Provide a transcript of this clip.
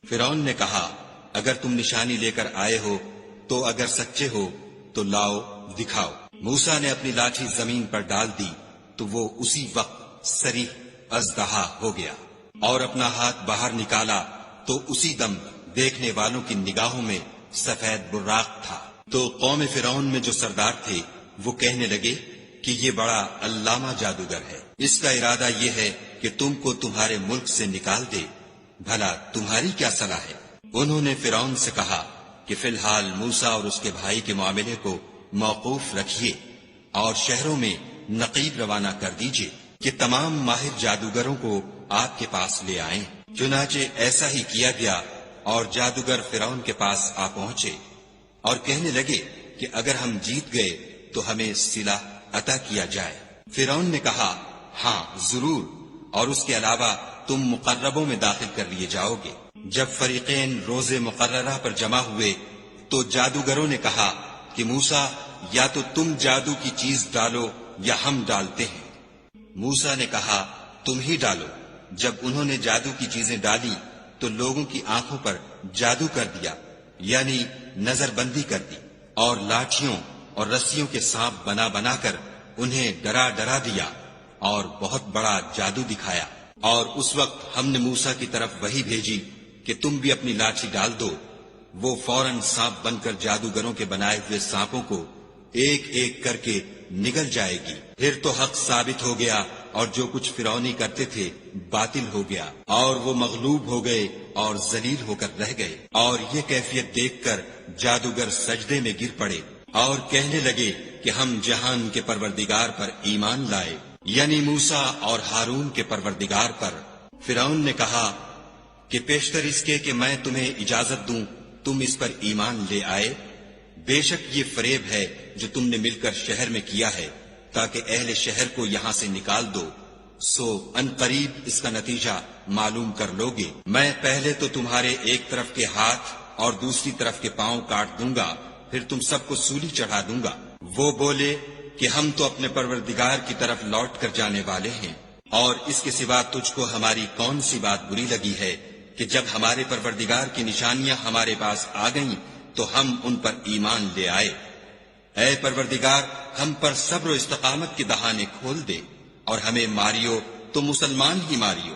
فرعون نے کہا اگر تم نشانی لے کر آئے ہو تو اگر سچے ہو تو لاؤ دکھاؤ۔ موسیٰ نے اپنی لاٹھی زمین پر ڈال دی تو وہ اسی وقت صریح اژدہا ہو گیا، اور اپنا ہاتھ باہر نکالا تو اسی دم دیکھنے والوں کی نگاہوں میں سفید براق تھا۔ تو قوم فرعون میں جو سردار تھے وہ کہنے لگے کہ یہ بڑا علامہ جادوگر ہے، اس کا ارادہ یہ ہے کہ تم کو تمہارے ملک سے نکال دے، بھلا تمہاری کیا صلاح ہے؟ انہوں نے فرعون سے کہا کہ فی الحال موسیٰ اور اس کے بھائی کے معاملے کو موقوف رکھیے اور شہروں میں نقیب روانہ کر دیجیے کہ تمام ماہر جادوگروں کو آپ کے پاس لے آئیں۔ چنانچہ ایسا ہی کیا گیا اور جادوگر فرعون کے پاس آ پہنچے اور کہنے لگے کہ اگر ہم جیت گئے تو ہمیں صلہ عطا کیا جائے۔ فرعون نے کہا ہاں ضرور، اور اس کے علاوہ تم مقربوں میں داخل کر لیے جاؤ گے۔ جب فریقین روز مقررہ پر جمع ہوئے تو جادوگروں نے کہا کہ موسیٰ یا تو تم جادو کی چیز ڈالو یا ہم ڈالتے ہیں۔ موسیٰ نے کہا تم ہی ڈالو۔ جب انہوں نے جادو کی چیزیں ڈالی تو لوگوں کی آنکھوں پر جادو کر دیا، یعنی نظر بندی کر دی، اور لاٹھیوں اور رسیوں کے سانپ بنا بنا کر انہیں ڈرا ڈرا دیا اور بہت بڑا جادو دکھایا۔ اور اس وقت ہم نے موسیٰ کی طرف وحی بھیجی کہ تم بھی اپنی لاٹھی ڈال دو۔ وہ فوراً سانپ بن کر جادوگروں کے بنائے ہوئے سانپوں کو ایک ایک کر کے نگل جائے گی۔ پھر تو حق ثابت ہو گیا اور جو کچھ فرعونی کرتے تھے باطل ہو گیا، اور وہ مغلوب ہو گئے اور ذلیل ہو کر رہ گئے۔ اور یہ کیفیت دیکھ کر جادوگر سجدے میں گر پڑے اور کہنے لگے کہ ہم جہان کے پروردگار پر ایمان لائے، یعنی موسیٰ اور ہارون کے پروردگار پر۔ فرعون نے کہا کہ پیشتر اس کے کہ میں تمہیں اجازت دوں تم اس پر ایمان لے آئے، بے شک یہ فریب ہے جو تم نے مل کر شہر میں کیا ہے تاکہ اہل شہر کو یہاں سے نکال دو، سو ان قریب اس کا نتیجہ معلوم کر لوگے۔ میں پہلے تو تمہارے ایک طرف کے ہاتھ اور دوسری طرف کے پاؤں کاٹ دوں گا، پھر تم سب کو سولی چڑھا دوں گا۔ وہ بولے کہ ہم تو اپنے پروردگار کی طرف لوٹ کر جانے والے ہیں، اور اس کے سوا تجھ کو ہماری کون سی بات بری لگی ہے کہ جب ہمارے پروردگار کی نشانیاں ہمارے پاس آ گئیں تو ہم ان پر ایمان لے آئے۔ اے پروردگار ہم پر صبر و استقامت کے دہانے کھول دے، اور ہمیں ماریو تو مسلمان ہی ماریو۔